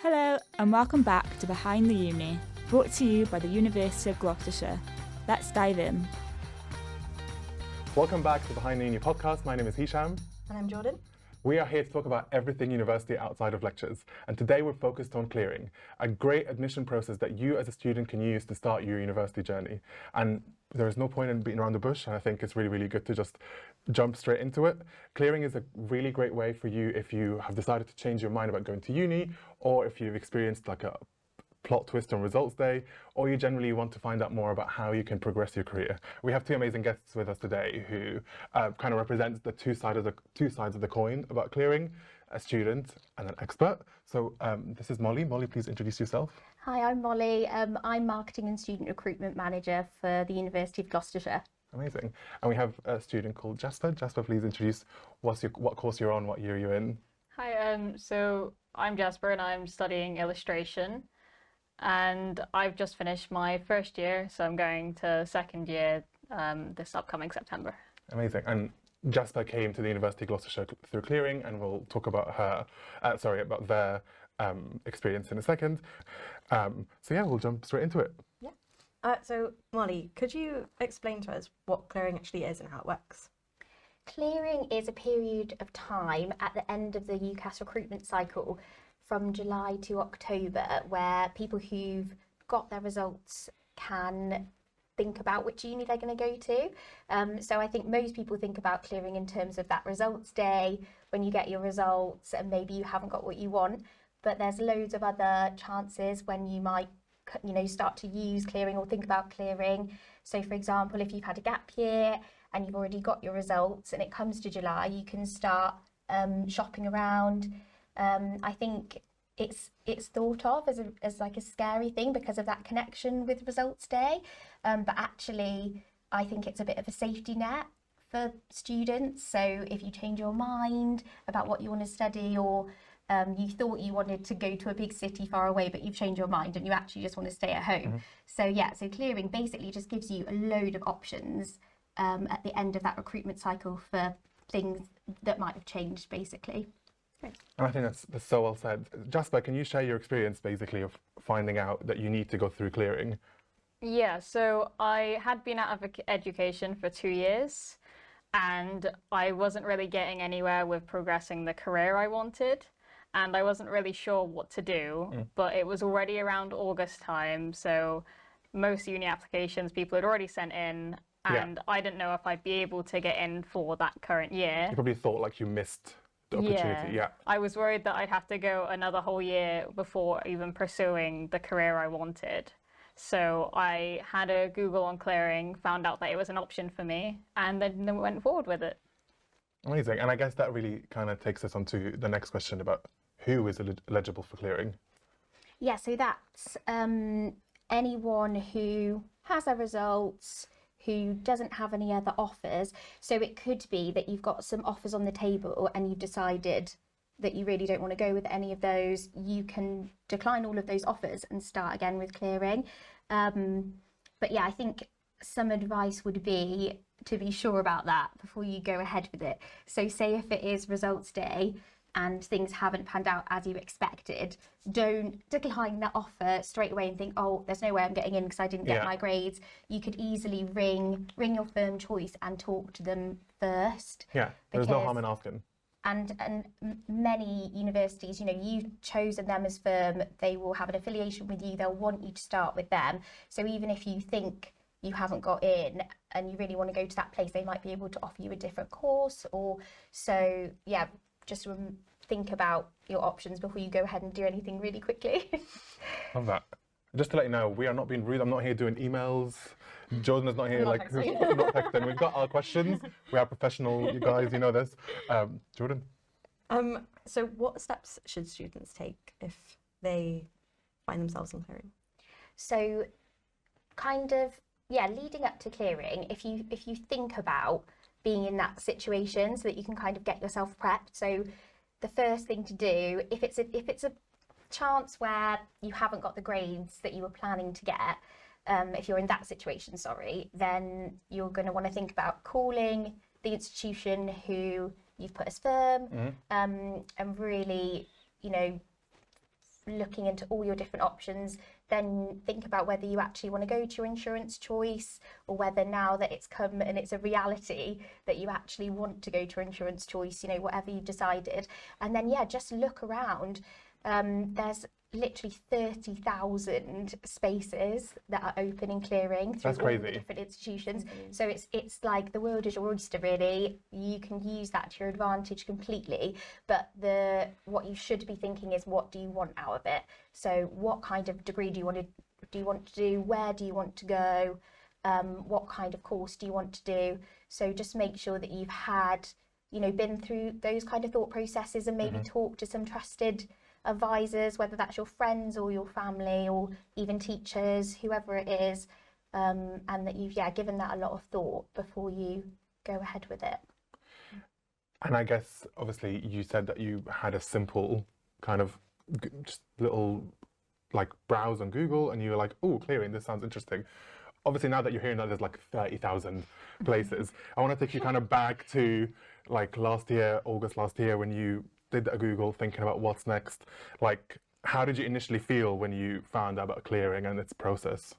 Hello and welcome back to Behind the Uni, brought to you by the University of Gloucestershire. Let's dive in. Welcome back to the Behind the Uni podcast. My name is Hesham. And I'm Jordan. We are here to talk about everything university outside of lectures. And today we're focused on clearing, a great admission process that you as a student can use to start your university journey. And there is no point in beating around the bush. And I think it's really, really good to just jump straight into it. Clearing is a really great way for you if you have decided to change your mind about going to uni, or if you've experienced like a plot twist on results day, or you generally want to find out more about how you can progress your career. We have two amazing guests with us today who kind of represents the two sides of the coin about clearing, a student and an expert. So this is Molly. Molly, please introduce yourself. Hi, I'm Molly. I'm Marketing and Student Recruitment Manager for the University of Gloucestershire. Amazing. And we have a student called Jasper. Jasper, please introduce what course you're on, what year you're in. Hi, so I'm Jasper and I'm studying illustration. And I've just finished my first year, so I'm going to second year this upcoming September. Amazing. And Jasper came to the University of Gloucestershire through clearing, and we'll talk about about their experience in a second. So yeah, we'll jump straight into it. Yeah. So Molly, could you explain to us what clearing actually is and how it works? Clearing is a period of time at the end of the UCAS recruitment cycle from July to October, where people who've got their results can think about which uni they're going to go to. So I think most people think about clearing in terms of that results day, when you get your results and maybe you haven't got what you want, but there's loads of other chances when you might start to use clearing or think about clearing. So for example, if you've had a gap year and you've already got your results and it comes to July, you can start shopping around. I think it's thought of as like a scary thing because of that connection with results day, but actually I think it's a bit of a safety net for students. So if you change your mind about what you want to study, or you thought you wanted to go to a big city far away but you've changed your mind and you actually just want to stay at home. Mm-hmm. So clearing basically just gives you a load of options at the end of that recruitment cycle for things that might have changed basically. And I think that's so well said. Jasper, can you share your experience basically of finding out that you need to go through clearing? Yeah, so I had been out of education for 2 years and I wasn't really getting anywhere with progressing the career I wanted, and I wasn't really sure what to do, but it was already around August time, so most uni applications people had already sent in, and I didn't know if I'd be able to get in for that current year. You probably thought like you missed the opportunity. Yeah. I was worried that I'd have to go another whole year before even pursuing the career I wanted. So I had a Google on clearing, found out that it was an option for me, and then went forward with it. Amazing. And I guess that really kind of takes us on to the next question about who is eligible for clearing. Yeah, so that's anyone who has their results, who doesn't have any other offers. So it could be that you've got some offers on the table and you've decided that you really don't want to go with any of those. You can decline all of those offers and start again with clearing. But yeah, I think some advice would be to be sure about that before you go ahead with it. So say if it is results day and things haven't panned out as you expected, don't decline that offer straight away and think, oh, there's no way I'm getting in because I didn't get my grades. You could easily ring your firm choice and talk to them first. Yeah, there's no harm in asking. And many universities, you've chosen them as firm, they will have an affiliation with you, they'll want you to start with them. So even if you think you haven't got in and you really want to go to that place, they might be able to offer you a different course. Just think about your options before you go ahead and do anything really quickly. Love that. Just to let you know, we are not being rude. I'm not here doing emails. Jordan is not here not texting. We've got our questions. We are professional, you guys, you know this. Jordan? So what steps should students take if they find themselves in clearing? So leading up to clearing, if you think about being in that situation so that you can kind of get yourself prepped. So the first thing to do, if it's a chance where you haven't got the grades that you were planning to get, if you're in that situation, then you're going to want to think about calling the institution who you've put as firm, and really, looking into all your different options, then think about whether you actually want to go to your insurance choice, or whether now that it's come and it's a reality that you actually want to go to your insurance choice, you know, whatever you've decided. And then, yeah, just look around. There's literally 30,000 spaces that are open in clearing through That's all the crazy. different institutions. So it's like the world is your oyster, really. You can use that to your advantage completely. But what you should be thinking is, what do you want out of it? So what kind of degree do you want to do? Where do you want to go? What kind of course do you want to do? So just make sure that you've had, you know, been through those kind of thought processes, and maybe talk to some trusted advisors, whether that's your friends or your family or even teachers, whoever it is, and that you've given that a lot of thought before you go ahead with it. And I guess, obviously, you said that you had a simple kind of just little like browse on Google, and you were like, oh, clearing, this sounds interesting. Obviously, now that you're hearing that there's like 30,000 places, I want to take you kind of back to like August last year, when you did a Google thinking about what's next. Like, how did you initially feel when you found out about clearing and its process?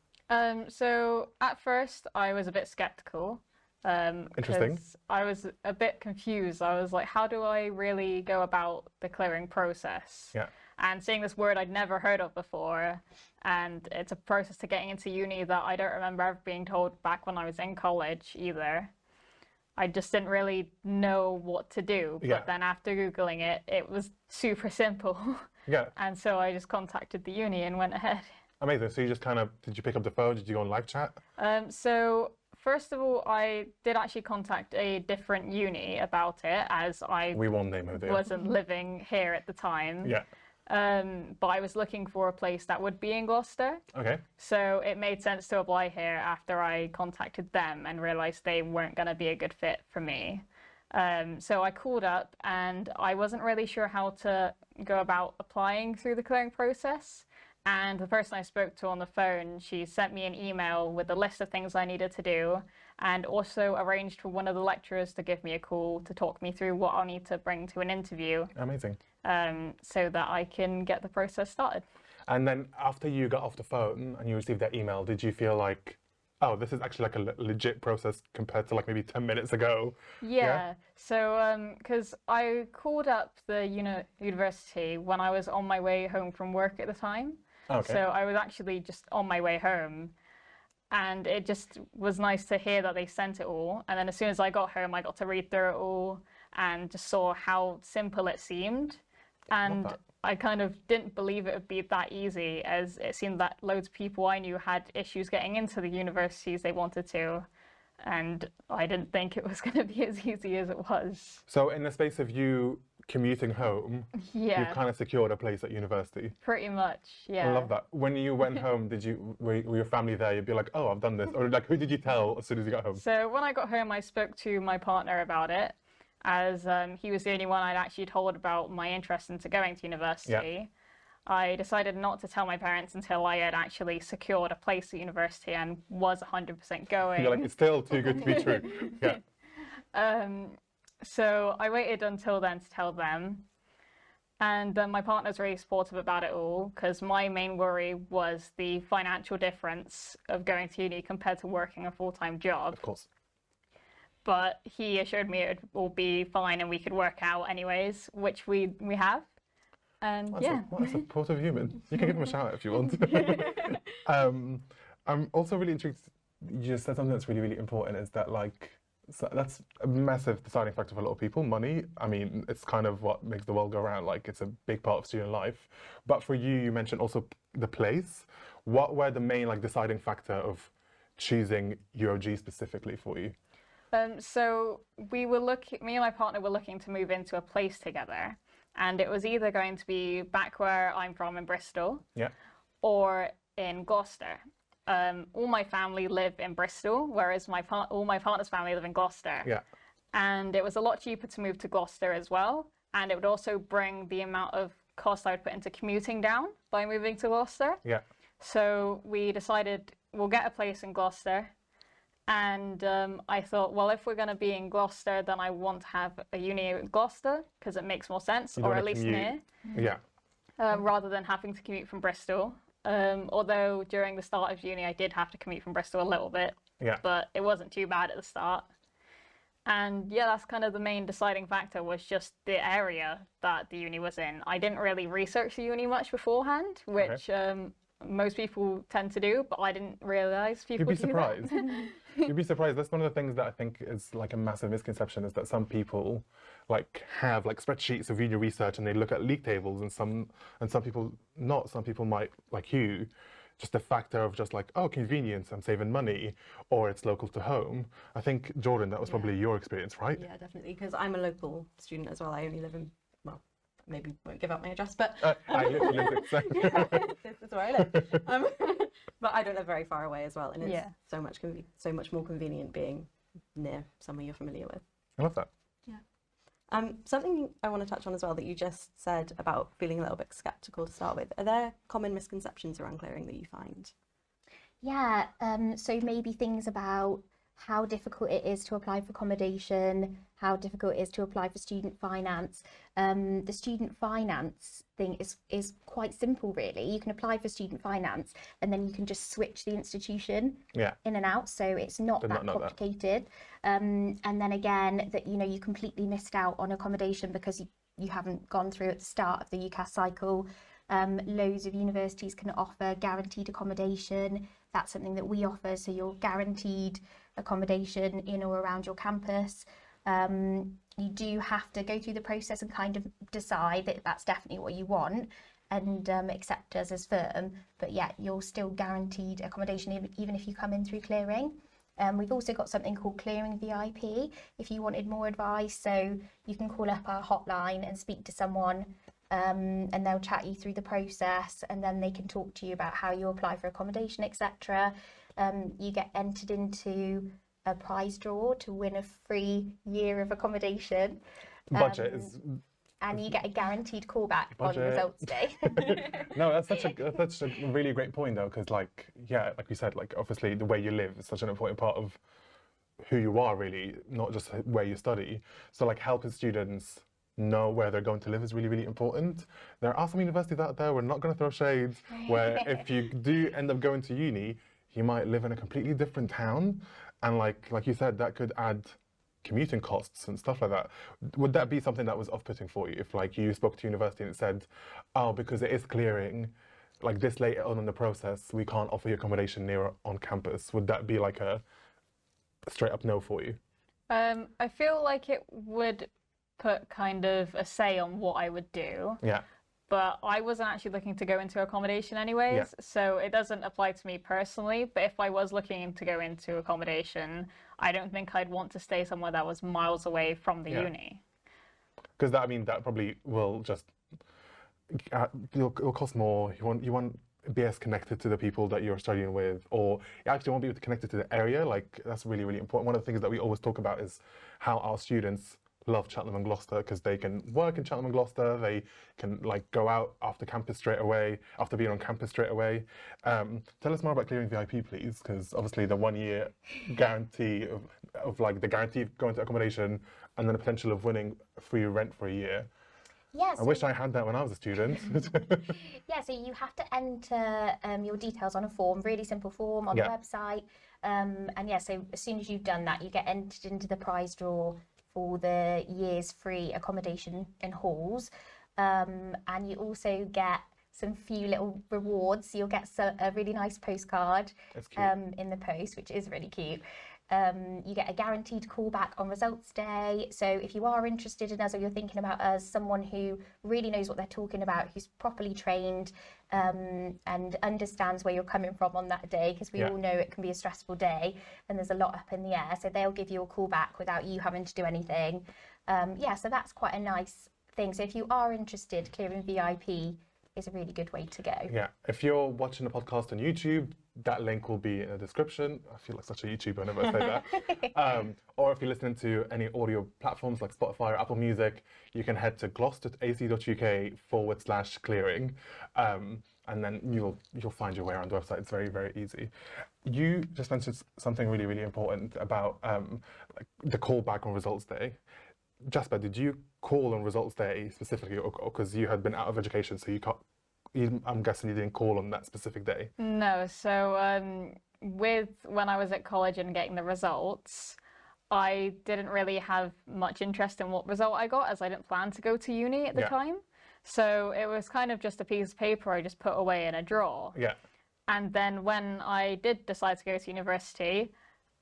So at first I was a bit skeptical. Interesting. 'Cause I was a bit confused. I was like, how do I really go about the clearing process? Yeah. And seeing this word I'd never heard of before, and it's a process to getting into uni that I don't remember ever being told back when I was in college either. I just didn't really know what to do. But Yeah. then after Googling it, it was super simple. Yeah. And so I just contacted the uni and went ahead. Amazing. So you just kind of, did you pick up the phone? Did you go on live chat? So first of all, I did actually contact a different uni about it, as I We won't name her there. wasn't living here at the time. Yeah. But I was looking for a place that would be in Gloucester. Okay. So it made sense to apply here after I contacted them and realised they weren't going to be a good fit for me. So I called up, and I wasn't really sure how to go about applying through the clearing process. And the person I spoke to on the phone, she sent me an email with a list of things I needed to do, and also arranged for one of the lecturers to give me a call to talk me through what I'll need to bring to an interview, Amazing. so that I can get the process started. And then after you got off the phone and you received that email, did you feel like, oh, this is actually like a legit process compared to like maybe 10 minutes ago? Yeah. So, because I called up the university when I was on my way home from work at the time. Okay. So I was actually just on my way home, and it just was nice to hear that they sent it all. And then as soon as I got home, I got to read through it all and just saw how simple it seemed. And that. I kind of didn't believe it would be that easy, as it seemed that loads of people I knew had issues getting into the universities they wanted to. And I didn't think it was going to be as easy as it was. So in the space of you commuting home, Yeah, you've kind of secured a place at university. pretty much. Yeah. I love that. When you went home, were your family there? You'd be like, oh, I've done this. Or like, who did you tell as soon as you got home? So when I got home, I spoke to my partner about it, as he was the only one I'd actually told about my interest into going to university. I decided not to tell my parents until I had actually secured a place at university and was 100% going. You're like, it's still too good to be true. Yeah. So I waited until then to tell them. And my partner's really supportive about it all, because my main worry was the financial difference of going to uni compared to working a full-time job. Of course. But he assured me it would all be fine and we could work out anyways, which we have. And What a supportive human. You can give him a shout out if you want. I'm also really intrigued. You just said something that's really, really important, is that like, so that's a massive deciding factor for a lot of people, money. I mean, it's kind of what makes the world go round. Like, it's a big part of student life. But for you, you mentioned also the place. What were the main like deciding factor of choosing UOG specifically for you? So me and my partner were looking to move into a place together. And it was either going to be back where I'm from in Bristol, Yeah. or in Gloucester. All my family live in Bristol, whereas all my partner's family live in Gloucester. Yeah. And it was a lot cheaper to move to Gloucester as well. And it would also bring the amount of cost I would put into commuting down by moving to Gloucester. Yeah. So we decided we'll get a place in Gloucester. And I thought, well, if we're going to be in Gloucester, then I want to have a uni in Gloucester, because it makes more sense, You don't or at wanna least commute. near. Yeah. rather than having to commute from Bristol. Although during the start of uni, I did have to commute from Bristol a little bit, but it wasn't too bad at the start. And yeah, that's kind of the main deciding factor, was just the area that the uni was in. I didn't really research the uni much beforehand, which most people tend to do, but I didn't realise people You'd be do that. surprised. You'd be surprised. That's one of the things that I think is like a massive misconception, is that some people like have like spreadsheets of uni research and they look at league tables, and some people not. Some people might, like you, just a factor of just like, oh, convenience, I'm saving money, or it's local to home. I think, Jordan, that was probably your experience, right? Yeah, definitely, because I'm a local student as well. I only live in, well, maybe won't give out my address, but I literally live this is where I live. But I don't live very far away as well, and it's so much more convenient being near somewhere you're familiar with. I love that. Something I want to touch on as well that you just said about feeling a little bit sceptical to start with. Are there common misconceptions around clearing that you find? Yeah, so maybe things about how difficult it is to apply for accommodation, how difficult it is to apply for student finance. The student finance thing is quite simple, really. You can apply for student finance and then you can just switch the institution in and out, so it's not that complicated. And then again, that you completely missed out on accommodation because you haven't gone through at the start of the UCAS cycle. Loads of universities can offer guaranteed accommodation. That's something that we offer, so you're guaranteed accommodation in or around your campus. You do have to go through the process and kind of decide that that's definitely what you want and accept us as firm, but yeah, you're still guaranteed accommodation even if you come in through clearing. We've also got something called Clearing VIP if you wanted more advice, so you can call up our hotline and speak to someone, and they'll chat you through the process, and then they can talk to you about how you apply for accommodation, etc. You get entered into a prize draw to win a free year of accommodation. Budget is... And you get a guaranteed callback on results day. No, that's such a really great point, though, because like we said, like obviously the way you live is such an important part of who you are, really, not just where you study. So like helping students know where they're going to live is really, really important. There are some universities out there, we're not going to throw shades, where if you do end up going to uni, you might live in a completely different town, and like you said, that could add commuting costs and stuff like that. Would that be something that was off-putting for you if like you spoke to university and it said, oh, because it is clearing, like this late on in the process, we can't offer you accommodation near on campus? Would that be like a straight up no for you? I feel like it would put kind of a say on what I would do. Yeah. But I wasn't actually looking to go into accommodation anyways, so it doesn't apply to me personally. But if I was looking to go into accommodation, I don't think I'd want to stay somewhere that was miles away from the uni. Because that probably will just it'll cost more. You want be as connected to the people that you're studying with, or you actually won't be connected to the area. Like that's really, really important. One of the things that we always talk about is how our students love Cheltenham and Gloucester because they can work in Cheltenham and Gloucester. They can like go out after campus straight away, after being on campus straight away. Tell us more about Clearing VIP, please, because obviously the 1 year guarantee of like the guarantee of going to accommodation and then the potential of winning free rent for a year. Yeah, I wish I had that when I was a student. Yeah, so you have to enter your details on a form, really simple form on the website. And yeah, so as soon as you've done that, you get entered into the prize draw for the year's free accommodation in halls. And you also get some few little rewards. You'll get a really nice postcard in the post, which is really cute. You get a guaranteed callback on results day. So if you are interested in us or you're thinking about us, someone who really knows what they're talking about, who's properly trained and understands where you're coming from on that day, because we all know it can be a stressful day and there's a lot up in the air. So they'll give you a call back without you having to do anything. So that's quite a nice thing. So if you are interested, Clearing VIP is a really good way to go. Yeah, if you're watching the podcast on YouTube, that link will be in the description. I feel like such a YouTuber whenever I say that. Or if you're listening to any audio platforms like Spotify or Apple Music, you can head to glos.ac.uk/clearing, and then you'll find your way around the website. It's very, very easy. You just mentioned something really, really important about like the callback on results day. Jasper, did you call on results day specifically, or because you had been out of education, so I'm guessing you didn't call on that specific day? No, so when I was at college and getting the results, I didn't really have much interest in what result I got, as I didn't plan to go to uni at the time. So it was kind of just a piece of paper I just put away in a drawer. Yeah. And then when I did decide to go to university,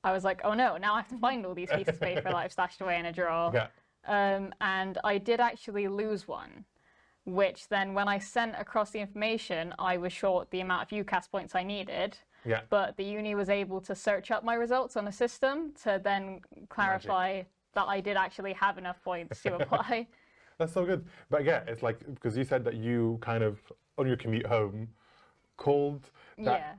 I was like, oh no, now I have to find all these pieces of paper that I've stashed away in a drawer. Yeah. And I did actually lose one, which then when I sent across the information, I was short the amount of UCAS points I needed. Yeah. But the uni was able to search up my results on a system to then clarify that I did actually have enough points to apply. That's so good. But yeah, it's like, because you said that you kind of, on your commute home, called that. Yeah.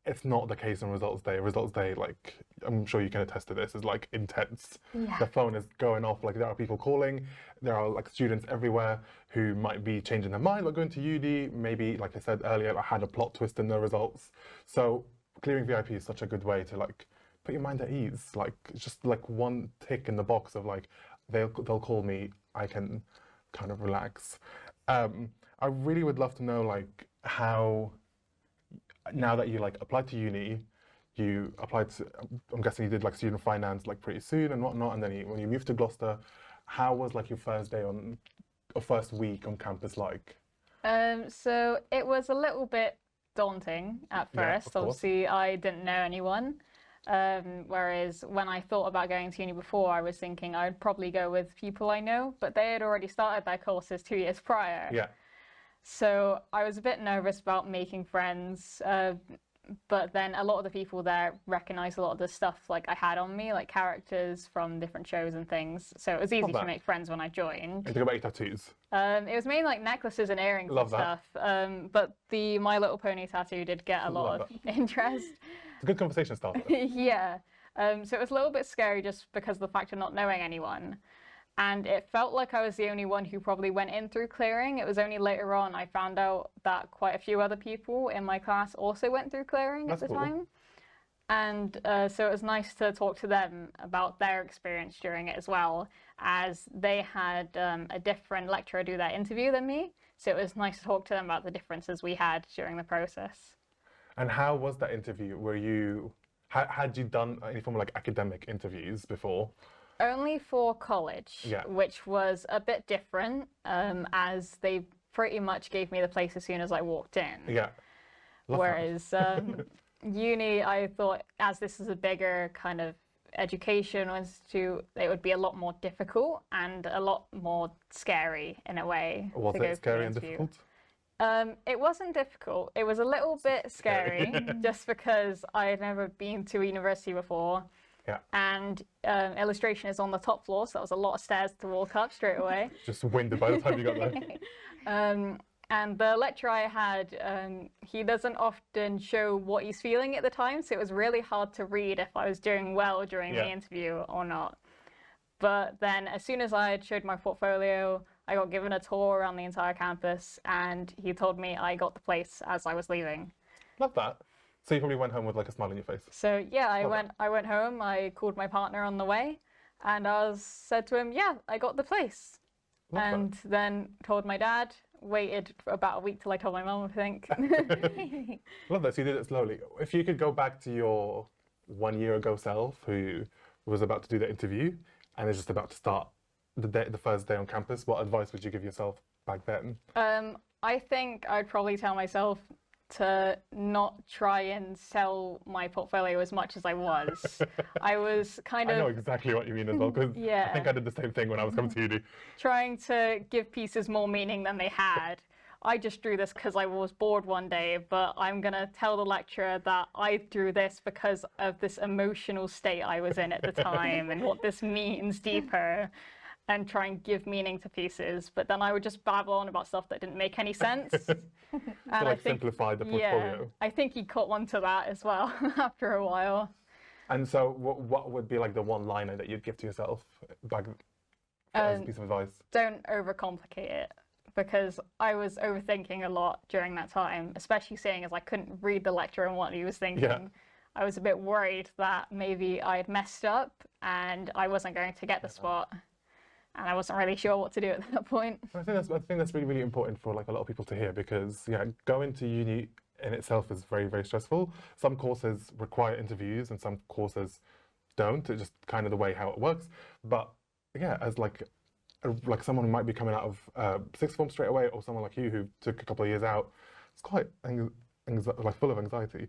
It's not the case on results day. Results day, like, I'm sure you can attest to this, is like intense. Yeah. The phone is going off, like there are people calling, there are like students everywhere who might be changing their mind, like going to uni, maybe, like I said earlier, I had a plot twist in the results. So clearing VIP is such a good way to like put your mind at ease. Like, it's just like one tick in the box of like, they'll call me, I can kind of relax. I really would love to know like how, now that you like applied to uni, you applied to, I'm guessing you did like student finance like pretty soon and whatnot, and then when you moved to Gloucester, how was like your first day on, or first week on campus like? So it was a little bit daunting at first. Yeah, obviously, I didn't know anyone. Whereas when I thought about going to uni before, I was thinking I'd probably go with people I know, but they had already started their courses 2 years prior. Yeah. So I was a bit nervous about making friends, but then a lot of the people there recognised a lot of the stuff like I had on me, like characters from different shows and things. So it was easy to make friends when I joined. And think about your tattoos. It was mainly like necklaces and earrings Love and that. stuff. But the My Little Pony tattoo did get a lot of interest. It's a good conversation starter. Yeah. So it was a little bit scary just because of the fact of not knowing anyone. And it felt like I was the only one who probably went in through clearing. It was only later on I found out that quite a few other people in my class also went through clearing at the time. And so it was nice to talk to them about their experience during it as well, as they had a different lecturer do their interview than me. So it was nice to talk to them about the differences we had during the process. And how was that interview? Were you, had you done any form of like academic interviews before? Only for college, which was a bit different, as they pretty much gave me the place as soon as I walked in. Yeah. Whereas uni, I thought, as this is a bigger kind of education institute, it would be a lot more difficult and a lot more scary in a way. Was it scary and difficult? It wasn't difficult. It was a little bit scary just because I had never been to a university before. Yeah. And illustration is on the top floor, so that was a lot of stairs to walk up straight away. Just winded by the time you got there. And the lecturer I had, he doesn't often show what he's feeling at the time, so it was really hard to read if I was doing well during the interview or not. But then as soon as I had showed my portfolio, I got given a tour around the entire campus, and he told me I got the place as I was leaving. Love that. So you probably went home with like a smile on your face. So yeah, I went home, I called my partner on the way, and I said to him, yeah, I got the place. And then told my dad, waited for about a week till I told my mum, I think. Love that, so you did it slowly. If you could go back to your 1 year ago self who was about to do the interview and is just about to start the first day on campus, what advice would you give yourself back then? I think I'd probably tell myself to not try and sell my portfolio as much as I was. I was kind of... I know exactly what you mean as well, because I think I did the same thing when I was coming to uni. Trying to give pieces more meaning than they had. I just drew this because I was bored one day, but I'm going to tell the lecturer that I drew this because of this emotional state I was in at the time and what this means deeper, and try and give meaning to pieces. But then I would just babble on about stuff that didn't make any sense. And like simplify the portfolio. Yeah, I think he caught on to that as well after a while. And so what would be like the one-liner that you'd give to yourself back as a piece of advice? Don't overcomplicate it, because I was overthinking a lot during that time, especially seeing as I couldn't read the lecturer and what he was thinking. Yeah. I was a bit worried that maybe I had messed up and I wasn't going to get the spot. and I wasn't really sure what to do at that point. I think that's really, really important for like a lot of people to hear, because yeah, going to uni in itself is very, very stressful. Some courses require interviews and some courses don't. It's just kind of the way how it works. But yeah, as like someone who might be coming out of sixth form straight away, or someone like you who took a couple of years out, it's quite like full of anxiety.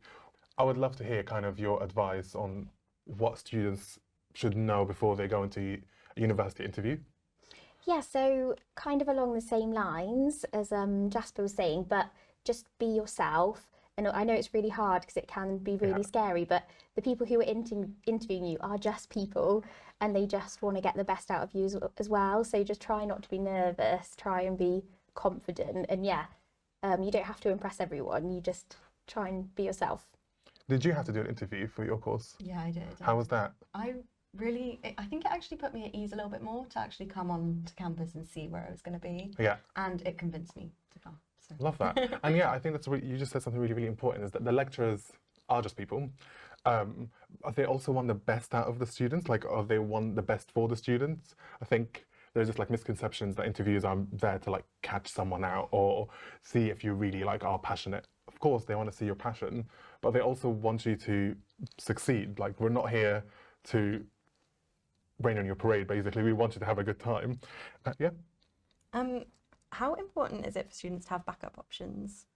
I would love to hear kind of your advice on what students should know before they go into a university interview. Yeah, so kind of along the same lines as Jasper was saying, but just be yourself. And I know it's really hard because it can be really scary, but the people who are interviewing you are just people, and they just want to get the best out of you as well. So just try not to be nervous, try and be confident. And yeah, you don't have to impress everyone, you just try and be yourself. Did you have to do an interview for your course? Yeah, I did. How was that? I think it actually put me at ease a little bit more to actually come on to campus and see where I was going to be. Yeah. And it convinced me to come. So. Love that. And yeah, I think you just said something really, really important, is that the lecturers are just people. They also want the best out of the students, like, or they want the best for the students. I think there's just like misconceptions that interviews are there to like catch someone out or see if you really like are passionate. Of course, they want to see your passion, but they also want you to succeed. Like, we're not here to rain on your parade, basically. We want you to have a good time. Yeah. How important is it for students to have backup options?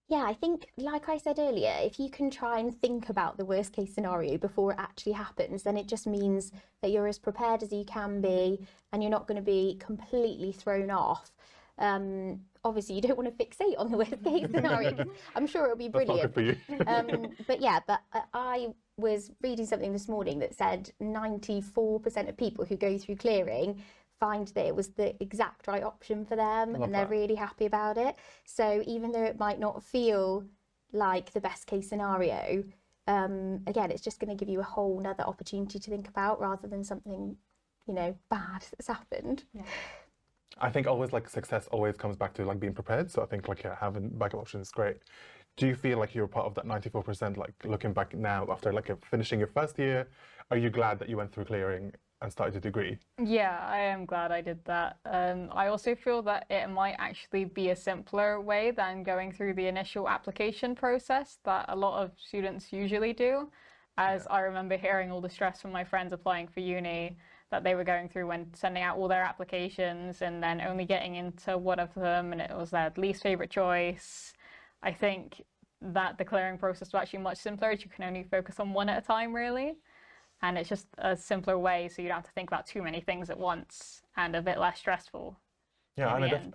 Yeah, I think, like I said earlier, if you can try and think about the worst case scenario before it actually happens, then it just means that you're as prepared as you can be and you're not going to be completely thrown off. Obviously, you don't want to fixate on the worst case scenario, 'cause I'm sure it'll be brilliant. That's not good for you. But yeah, I was reading something this morning that said 94% of people who go through clearing find that it was the exact right option for them, and they're really happy about it. So even though it might not feel like the best case scenario, again, it's just going to give you a whole nother opportunity to think about rather than something, bad that's happened. Yeah. I think always like success always comes back to like being prepared. So I think like having backup options is great. Do you feel like you're part of that 94%, like looking back now after like finishing your first year? Are you glad that you went through clearing and started a degree? Yeah, I am glad I did that. I also feel that it might actually be a simpler way than going through the initial application process that a lot of students usually do. As I remember hearing all the stress from my friends applying for uni that they were going through when sending out all their applications and then only getting into one of them, and it was their least favourite choice. I think that the clearing process was actually much simpler, as you can only focus on one at a time, really. And it's just a simpler way, so you don't have to think about too many things at once, and a bit less stressful. Yeah, and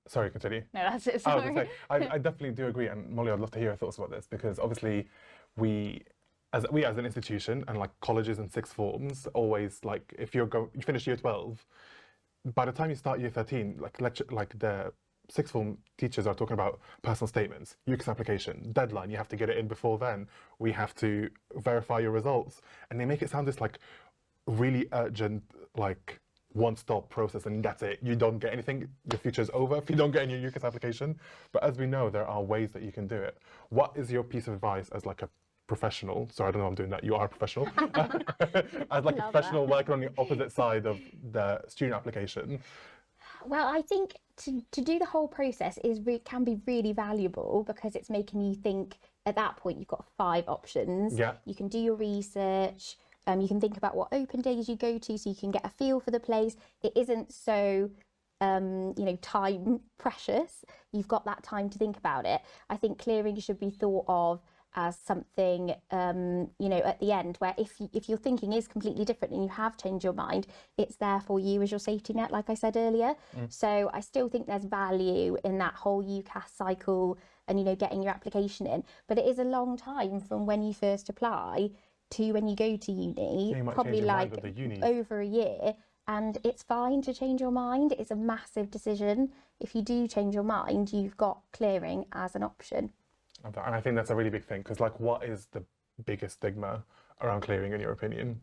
sorry, continue. No, that's it. Sorry. I definitely do agree, and Molly, I'd love to hear your thoughts about this, because obviously we as an institution and like colleges and sixth forms, always like if you finish year 12, by the time you start year 13, like the sixth form teachers are talking about personal statements, UCAS application, deadline, you have to get it in before then, we have to verify your results, and they make it sound this like really urgent, like one-stop process, and that's it, you don't get anything, your future's over if you don't get in your UCAS application. But as we know, there are ways that you can do it. What is your piece of advice as like a professional, sorry, I don't know if I'm doing that, you are a professional, as like a professional working on the opposite side of the student application? Well, I think to do the whole process can be really valuable, because it's making you think. At that point, you've got 5 options. Yeah. You can do your research. You can think about what open days you go to, so you can get a feel for the place. It isn't so, time precious. You've got that time to think about it. I think clearing should be thought of as something, at the end, where if your thinking is completely different and you have changed your mind, it's there for you as your safety net, like I said earlier. So I still think there's value in that whole UCAS cycle and, getting your application in. But it is a long time from when you first apply to when you go to uni, Yeah, you might probably change your mind like with the uni. over a year. And it's fine to change your mind. It's a massive decision. If you do change your mind, you've got clearing as an option. And I think that's a really big thing, because like, what is the biggest stigma around clearing in your opinion?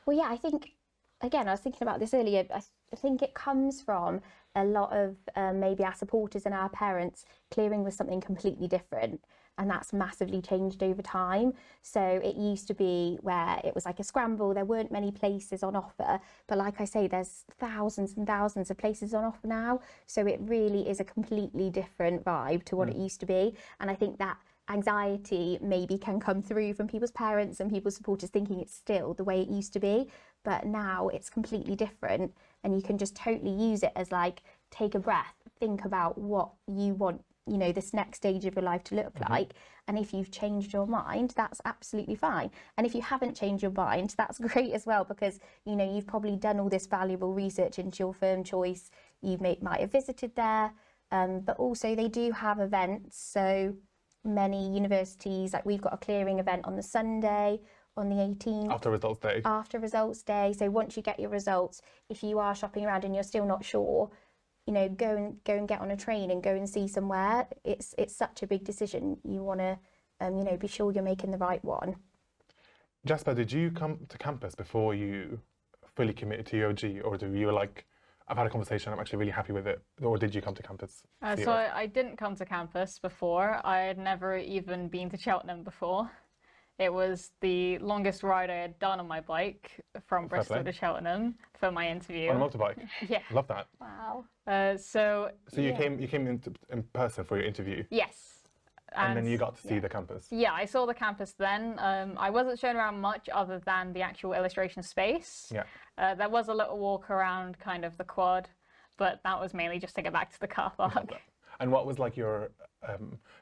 Well, yeah, I think, again, I was thinking about this earlier, I think it comes from a lot of maybe our supporters and our parents, clearing was something completely different. And that's massively changed over time. So it used to be where it was like a scramble, there weren't many places on offer, but like I say, there's thousands and thousands of places on offer now. So it really is a completely different vibe to what it used to be. And I think that anxiety maybe can come through from people's parents and people's supporters thinking it's still the way it used to be, but now it's completely different, and you can just totally use it as like, take a breath, think about what you want, you know, this next stage of your life to look like. And if you've changed your mind, that's absolutely fine. And if you haven't changed your mind, that's great as well, because, you know, you've probably done all this valuable research into your firm choice. You might have visited there, but also they do have events. So many universities, like we've got a clearing event on the Sunday, on the 18th. After results day. After results day. So once you get your results, if you are shopping around and you're still not sure, you know, go and get on a train and go and see somewhere. It's such a big decision. You want to, you know, be sure you're making the right one. Jasper, did you come to campus before you fully committed to UOG, or did you were like, I've had a conversation, I'm actually really happy with it, or did you come to campus? So I didn't come to campus before. I had never even been to Cheltenham before. It was the longest ride I had done on my bike from Bristol to Cheltenham for my interview. On a motorbike? Yeah. Love that. Wow. So you came in person for your interview? Yes. And then you got to see the campus? Yeah, I saw the campus then. I wasn't shown around much other than the actual illustration space. Yeah. There was a little walk around kind of the quad, but that was mainly just to get back to the car park. And what was like your,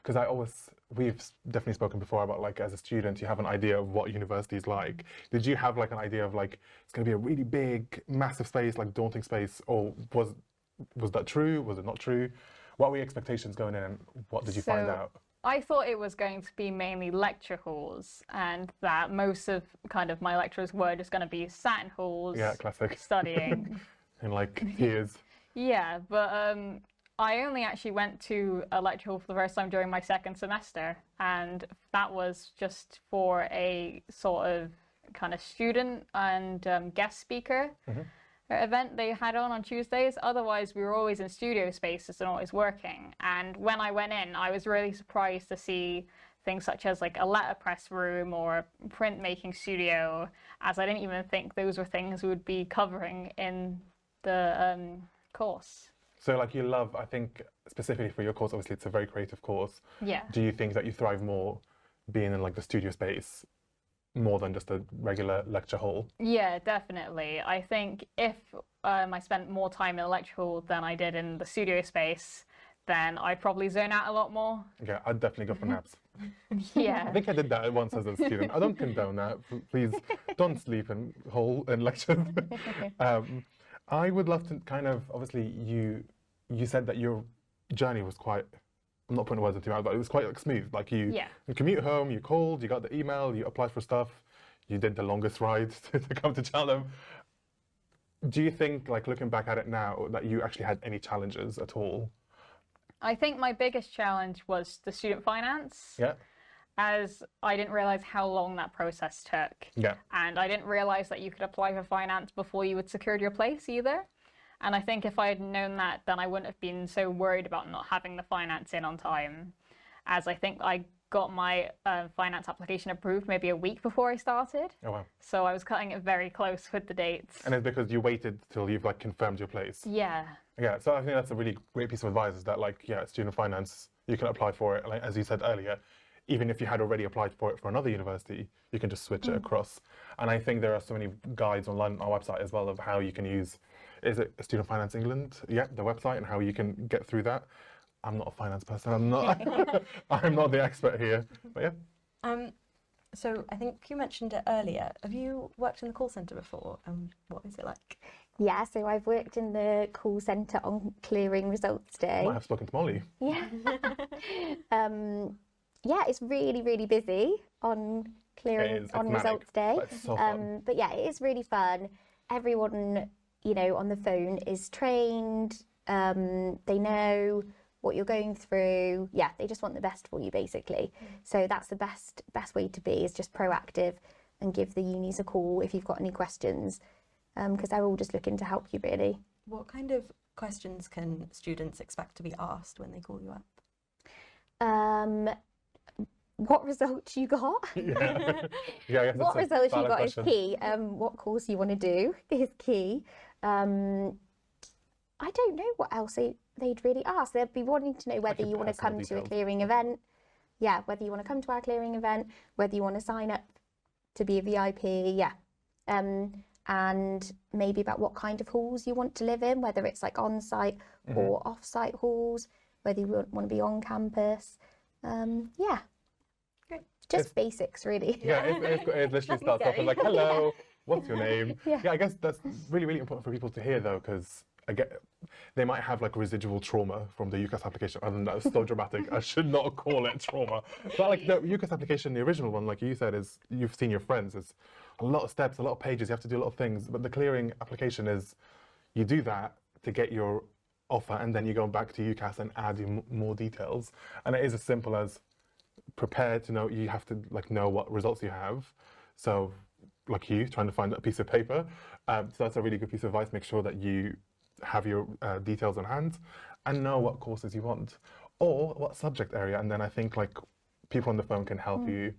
because we've definitely spoken before about like as a student, you have an idea of what university is like. Did you have like an idea of like, it's going to be a really big, massive space, like daunting space, or was that true? Was it not true? What were your expectations going in, and what did you find out? I thought it was going to be mainly lecture halls, and that most of kind of my lecturers were just going to be sat in halls, Yeah, classic. studying. In like years. Yeah, but I only actually went to a lecture hall for the first time during my second semester, and that was just for a sort of kind of student and guest speaker event they had on Tuesdays. Otherwise, we were always in studio spaces and always working. And when I went in, I was really surprised to see things such as like a letterpress room or a printmaking studio, as I didn't even think those were things we would be covering in the course. So like you love, I think specifically for your course, obviously it's a very creative course. Yeah. Do you think that you thrive more being in like the studio space more than just a regular lecture hall? Yeah, definitely. I think if I spent more time in the lecture hall than I did in the studio space, then I'd probably zone out a lot more. Yeah, I'd definitely go for naps. Yeah. I think I did that once as a student. I don't condone that. Please don't sleep in lectures. I would love to kind of, obviously you said that your journey was quite, I'm not putting words into your mouth, but it was quite like smooth. Like you commute home, you called, you got the email, you applied for stuff, you did the longest ride to come to Cheltenham. Do you think, like looking back at it now, that you actually had any challenges at all? I think my biggest challenge was the student finance. Yeah. As I didn't realise how long that process took. Yeah. And I didn't realise that you could apply for finance before you had secured your place either. And I think if I had known that, then I wouldn't have been so worried about not having the finance in on time. As I think I got my finance application approved maybe a week before I started. Oh wow. So I was cutting it very close with the dates. And it's because you waited till you've like confirmed your place. Yeah. Yeah, so I think that's a really great piece of advice, is that like, yeah, student finance, you can apply for it, like, as you said earlier, even if you had already applied for it for another university, you can just switch it across. And I think there are so many guides online on our website as well of how you can use, is it Student Finance England? Yeah, the website, and how you can get through that. I'm not a finance person, I'm not I'm not the expert here, but yeah. So I think you mentioned it earlier. Have you worked in the call centre before? What is it like? Yeah, so I've worked in the call centre on clearing results day. I might have spoken to Molly. Yeah. Yeah, it's really, really busy on clearing on results day. But it's so fun. But yeah, it is really fun. Everyone, you know, on the phone is trained. They know what you're going through. Yeah, they just want the best for you, basically. So that's the best way to be, is just proactive and give the unis a call if you've got any questions, because they're all just looking to help you, really. What kind of questions can students expect to be asked when they call you up? What results you got? Yeah, yeah. I guess What that's a results you valid got question. is key. What course you want to do is key. I don't know what else they'd really ask. They'd be wanting to know whether your you want to personal come to a details. clearing event. Yeah, whether you want to come to our clearing event, whether you want to sign up to be a VIP. Yeah. And maybe about what kind of halls you want to live in, whether it's like on-site or off-site halls, whether you want to be on campus. Yeah. Great. Just basics, really. Yeah, it literally starts off with like, hello, what's your name? Yeah. I guess that's really, really important for people to hear though, because they might have like residual trauma from the UCAS application. I don't know, it's so dramatic. I should not call it trauma. But like the UCAS application, the original one, like you said, is you've seen your friends. It's a lot of steps, a lot of pages, you have to do a lot of things. But the clearing application is, you do that to get your offer and then you go back to UCAS and add more details. And it is as simple as prepare to know, you have to like know what results you have. So like you trying to find that piece of paper. So that's a really good piece of advice. Make sure that you have your details on hand and know what courses you want or what subject area. And then I think like people on the phone can help you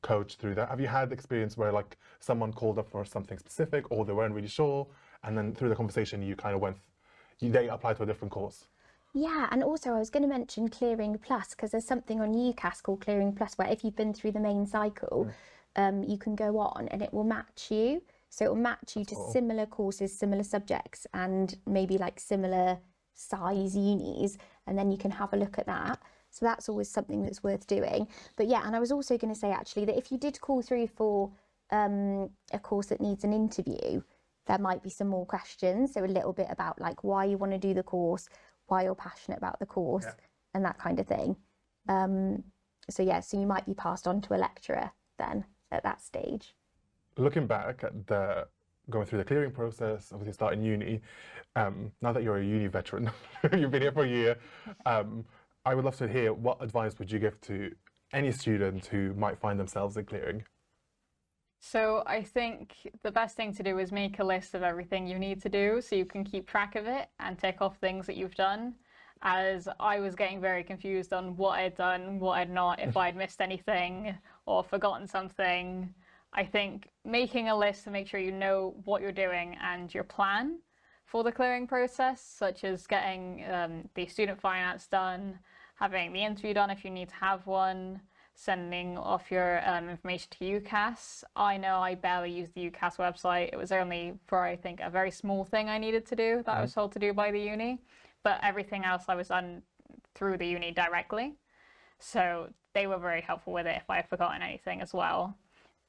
coach through that. Have you had experience where like someone called up for something specific or they weren't really sure and then through the conversation you kind of they applied to a different course? Yeah, and also I was going to mention Clearing Plus because there's something on UCAS called Clearing Plus where if you've been through the main cycle, you can go on and it will match you. So it will match you to similar courses, similar subjects, and maybe like similar size unis, and then you can have a look at that. So that's always something that's worth doing. But yeah, and I was also going to say actually that if you did call through for a course that needs an interview, there might be some more questions. So a little bit about like why you want to do the course, why you're passionate about the course, and that kind of thing. So yeah, so you might be passed on to a lecturer then at that stage. Looking back at going through the clearing process, obviously starting uni, now that you're a uni veteran, you've been here for a year, I would love to hear what advice would you give to any student who might find themselves in clearing? So I think the best thing to do is make a list of everything you need to do so you can keep track of it and tick off things that you've done. As I was getting very confused on what I'd done, what I'd not, if I'd missed anything or forgotten something. I think making a list to make sure you know what you're doing and your plan for the clearing process, such as getting the student finance done, having the interview done if you need to have one, sending off your information to UCAS. I know I barely used the UCAS website. It was only for, I think, a very small thing I needed to do that I was told to do by the uni. But everything else I was done through the uni directly. So they were very helpful with it if I had forgotten anything as well.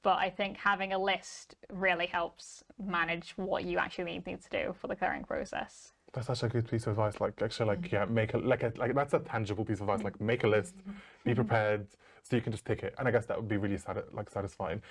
But I think having a list really helps manage what you actually need to do for the clearing process. That's such a good piece of advice. Like actually, like yeah, make that's a tangible piece of advice. Like make a list, be prepared, so you can just tick it. And I guess that would be really satisfying.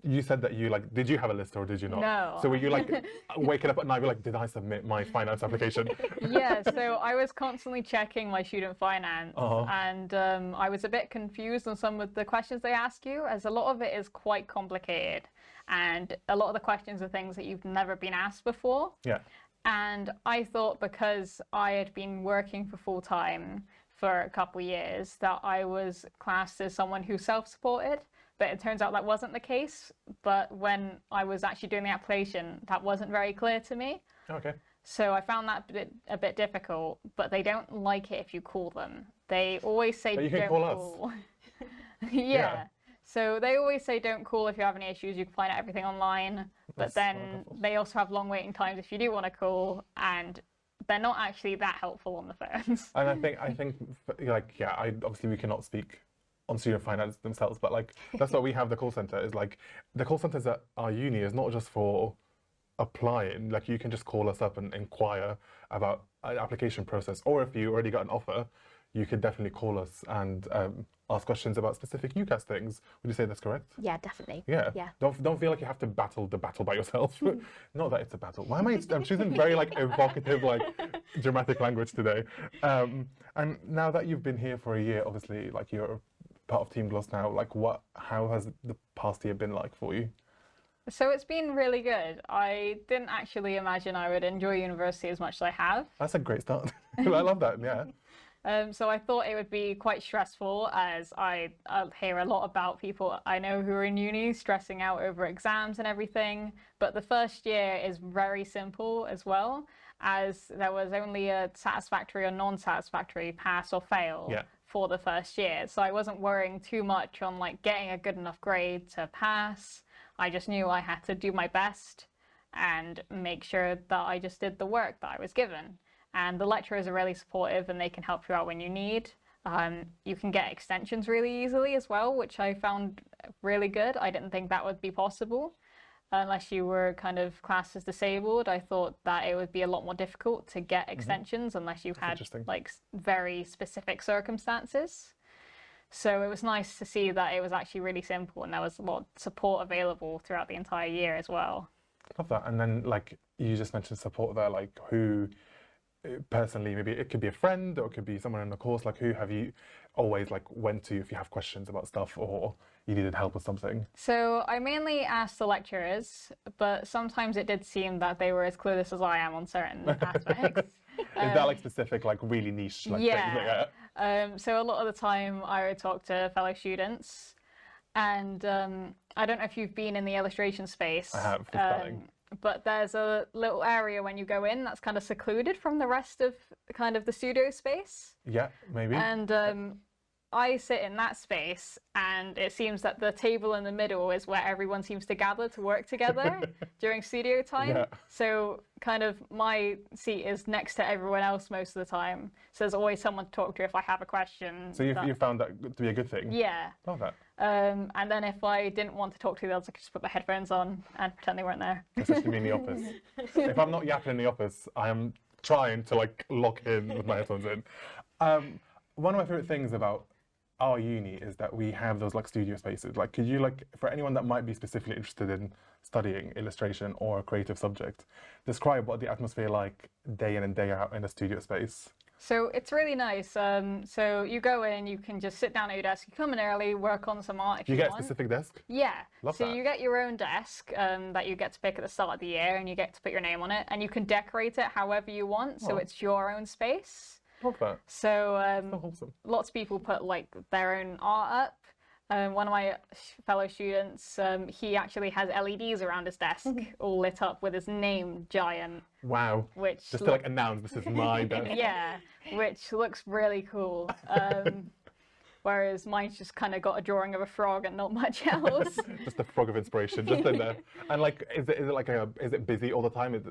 You said that you did you have a list or did you not? No. So were you like waking up at night, like, did I submit my finance application? Yeah, so I was constantly checking my student finance and I was a bit confused on some of the questions they ask you, as a lot of it is quite complicated and a lot of the questions are things that you've never been asked before. Yeah. And I thought because I had been working for full time for a couple of years that I was classed as someone who self-supported. But it turns out that wasn't the case. But when I was actually doing the application, that wasn't very clear to me. Okay. So I found that a bit difficult, but they don't like it if you call them. They always say But you can don't call us. Yeah. So they always say don't call if you have any issues. You can find out everything online. But That's then wonderful. they also have long waiting times if you do want to call, and they're not actually that helpful on the phones. And I think like yeah, obviously we cannot speak on student finance themselves, but like that's what we have the call center is like. The call centers at our uni is not just for applying. Like you can just call us up and inquire about an application process, or if you already got an offer, you could definitely call us and ask questions about specific UCAS things. Would you say that's correct? Yeah, definitely. Yeah. Yeah. Don't feel like you have to battle the battle by yourself. Not that it's a battle. Why am I'm choosing very like evocative, like dramatic language today. And now that you've been here for a year, obviously, like you're part of Team Glos now. Like how has the past year been like for you? So it's been really good. I didn't actually imagine I would enjoy university as much as I have. That's a great start. I love that, yeah. So I thought it would be quite stressful, as I hear a lot about people I know who are in uni stressing out over exams and everything. But the first year is very simple as well, as there was only a satisfactory or non-satisfactory pass or fail for the first year. So I wasn't worrying too much on like getting a good enough grade to pass. I just knew I had to do my best and make sure that I just did the work that I was given. And the lecturers are really supportive and they can help you out when you need. You can get extensions really easily as well, which I found really good. I didn't think that would be possible unless you were kind of classed as disabled. I thought that it would be a lot more difficult to get extensions unless you had like very specific circumstances. So it was nice to see that it was actually really simple and there was a lot of support available throughout the entire year as well. Love that. And then like you just mentioned support there, like who personally, maybe it could be a friend or it could be someone in the course, like who have you always like went to if you have questions about stuff or you needed help with something? So I mainly asked the lecturers, but sometimes it did seem that they were as clueless as I am on certain aspects. Is that like specific, like really niche like things? So a lot of the time I would talk to fellow students, and I don't know if you've been in the illustration space. I have, for spelling. But there's a little area when you go in that's kind of secluded from the rest of kind of the studio space. Yeah, maybe. And I sit in that space, and it seems that the table in the middle is where everyone seems to gather to work together during studio time. Yeah. So kind of my seat is next to everyone else most of the time. So there's always someone to talk to if I have a question. So you found that to be a good thing? Yeah. Love that. And then if I didn't want to talk to the others, I could just put my headphones on and pretend they weren't there. Especially me in the office. If I'm not yapping in the office, I am trying to like lock in with my headphones in. One of my favorite things about our uni is that we have those like studio spaces. Like, could you like, for anyone that might be specifically interested in studying illustration or a creative subject, describe what the atmosphere like day in and day out in a studio space? So it's really nice. So you go in, you can just sit down at your desk, you come in early, work on some art if you want. You get a specific desk? Yeah. Love so that. You get your own desk that you get to pick at the start of the year, and you get to put your name on it, and you can decorate it however you want, so it's your own space. Love that. So awesome. Lots of people put like their own art up. One of my fellow students, he actually has LEDs around his desk, all lit up with his name giant. Wow. Which just to like announce this is my desk. Yeah, which looks really cool. Whereas mine's just kind of got a drawing of a frog and not much else. Just a frog of inspiration, just in there. And like, is it busy all the time? Is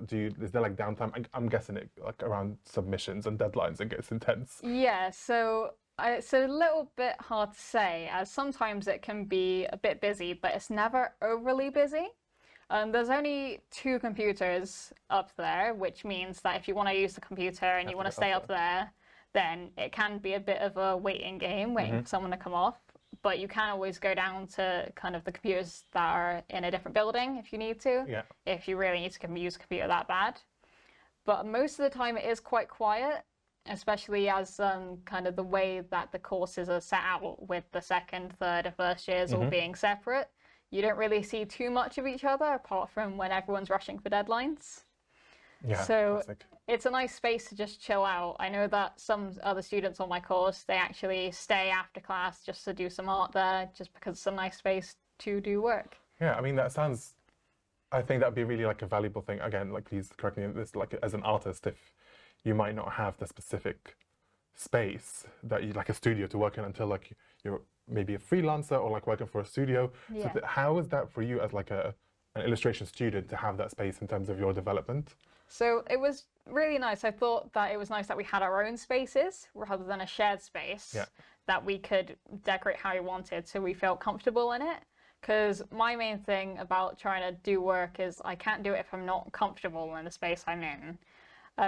there like downtime? I'm guessing it like around submissions and deadlines and gets intense. Yeah, so it's a little bit hard to say, as sometimes it can be a bit busy, but it's never overly busy. There's only 2 computers up there, which means that if you want to use the computer and you want to stay up there, then it can be a bit of a waiting game, waiting for someone to come off. But you can always go down to kind of the computers that are in a different building if you need to, if you really need to use a computer that bad. But most of the time it is quite quiet, especially as kind of the way that the courses are set out with the second, third and first years all being separate. You don't really see too much of each other apart from when everyone's rushing for deadlines. Yeah, so classic. It's a nice space to just chill out. I know that some other students on my course, they actually stay after class just to do some art there, just because it's a nice space to do work. Yeah, I mean, I think that'd be really like a valuable thing. Again, like please correct me on this, like as an artist, if you might not have the specific space that you like a studio to work in until like you're maybe a freelancer or like working for a studio. Yeah. So how is that for you as like an illustration student to have that space in terms of your development? So it was really nice. I thought that it was nice that we had our own spaces rather than a shared space that we could decorate how we wanted, so we felt comfortable in it. Because my main thing about trying to do work is I can't do it if I'm not comfortable in the space I'm in.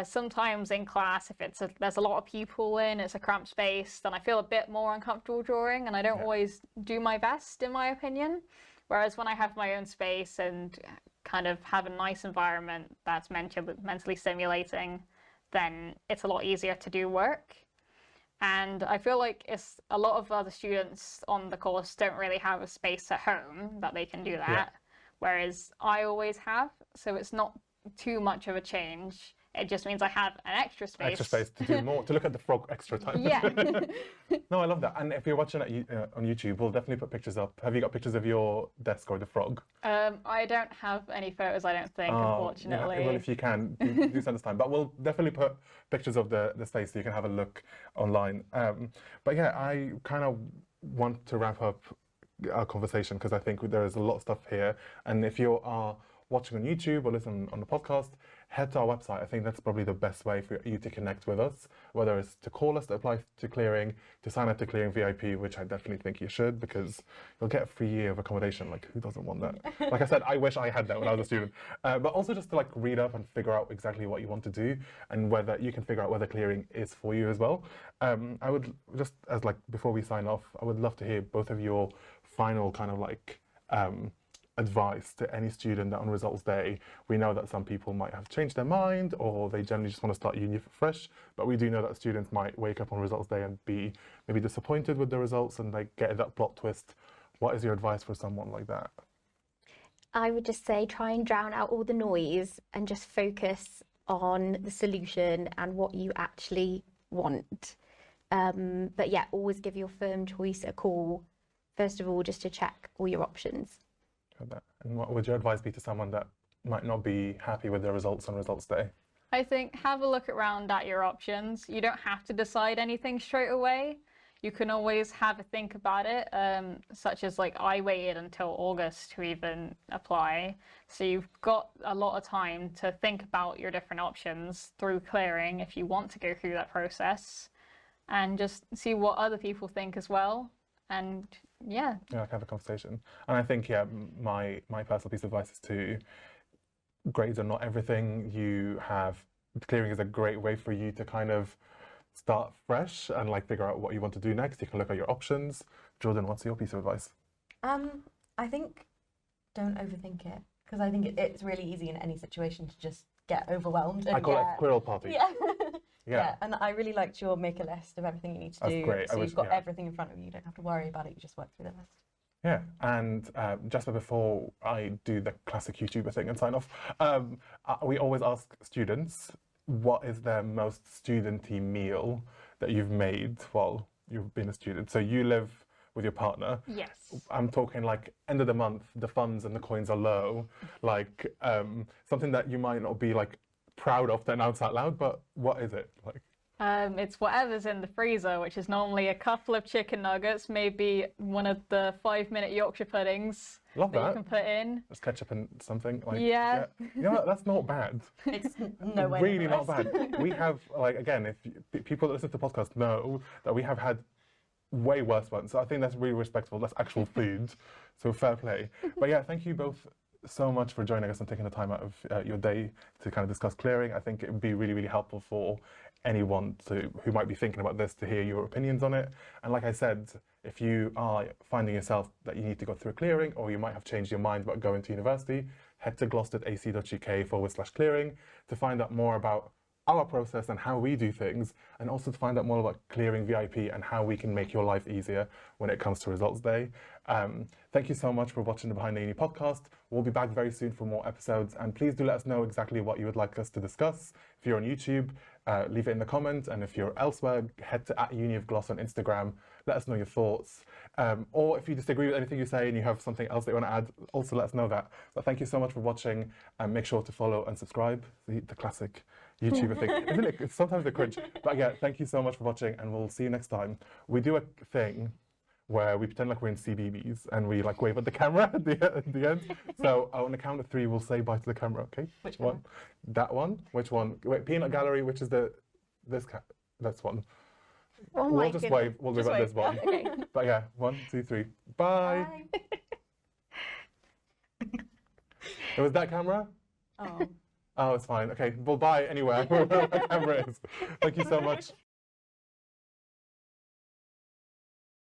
Sometimes in class, if there's a lot of people in, it's a cramped space, then I feel a bit more uncomfortable drawing, and I don't always do my best, in my opinion. Whereas when I have my own space and kind of have a nice environment that's mentally stimulating, then it's a lot easier to do work. And I feel like a lot of other students on the course don't really have a space at home that they can do that. whereas I always have. So it's not too much of a change. It just means I have an extra space. Extra space to do more, to look at the frog extra time. Yeah. No, I love that. And if you're watching it on YouTube, we'll definitely put pictures up. Have you got pictures of your desk or the frog? I don't have any photos, I don't think, unfortunately. Yeah, well, if you can, do send us time. But we'll definitely put pictures of the space so you can have a look online. But yeah, I kind of want to wrap up our conversation because I think there is a lot of stuff here. And if you are watching on YouTube or listening on the podcast, head to our website. I think that's probably the best way for you to connect with us, whether it's to call us to apply to clearing, to sign up to Clearing VIP, which I definitely think you should, because you'll get a free year of accommodation. Like, who doesn't want that? Like I said, I wish I had that when I was a student. But also just to like read up and figure out exactly what you want to do and whether you can figure out whether clearing is for you as well. I would just, as like, before we sign off, I would love to hear both of your final kind of like advice to any student that on results day, we know that some people might have changed their mind or they generally just want to start uni fresh, but we do know that students might wake up on results day and be maybe disappointed with the results and like get that plot twist. What is your advice for someone like that? I would just say try and drown out all the noise and just focus on the solution and what you actually want. But yeah, always give your firm choice a call, first of all, just to check all your options. And what would your advice be to someone that might not be happy with their results on results day? I think have a look around at your options. You don't have to decide anything straight away. You can always have a think about it, such as like I waited until August to even apply. So you've got a lot of time to think about your different options through clearing if you want to go through that process, and just see what other people think as well. And yeah, like have a conversation. And I think my personal piece of advice is to grades are not everything. You have clearing is a great way for you to kind of start fresh and like figure out what you want to do next. You can look at your options. Jordan, what's your piece of advice? I think don't overthink it, because I think it's really easy in any situation to just get overwhelmed. And I call it a squirrel party. Yeah. Yeah, and I really liked your make a list of everything you need to do. Great. So you've got everything in front of you. You don't have to worry about it. You just work through the list. Yeah, and Jasper, before I do the classic YouTuber thing and sign off, we always ask students, what is their most studenty meal that you've made while you've been a student? So you live with your partner. yes. I'm talking like end of the month, the funds and the coins are low, like something that you might not be like proud of to announce out loud, but what is it like? It's whatever's in the freezer, which is normally a couple of chicken nuggets, maybe one of the 5-minute Yorkshire puddings Love that that. you can put in. Just ketchup and something like Yeah. You know what? That's not bad. It's no way. Really not bad. We have like again, if people that listen to the podcast know that we have had way worse ones. So I think that's really respectful. That's actual food. So fair play. But yeah, thank you both so much for joining us and taking the time out of your day to kind of discuss clearing. I think it would be really, really helpful for anyone who might be thinking about this to hear your opinions on it. And like I said, if you are finding yourself that you need to go through clearing, or you might have changed your mind about going to university, head to glos.ac.uk/clearing to find out more about our process and how we do things, and also to find out more about Clearing VIP and how we can make your life easier when it comes to results day. Thank you so much for watching the Behind the Uni podcast. We'll be back very soon for more episodes, and please do let us know exactly what you would like us to discuss. If you're on YouTube, leave it in the comments, and if you're elsewhere, head to @Uni of Glos on Instagram. Let us know your thoughts. Or if you disagree with anything you say and you have something else that you want to add, also let us know that. But thank you so much for watching, and make sure to follow and subscribe. The classic YouTuber thing, isn't it? It's sometimes a cringe. But yeah, thank you so much for watching, and we'll see you next time. We do a thing where we pretend like we're in CBeebies and we like wave at the camera at the end. So on the count of 3, we'll say bye to the camera, okay? Which one? That one? Which one? Wait, Peanut Gallery, which is that's one. Oh We'll my just goodness. wave. We'll wave at this one. Okay. But yeah, 1, 2, 3. Bye. It was that camera? Oh. Oh, it's fine. Okay, well, bye anywhere, wherever the camera is. Thank you so much.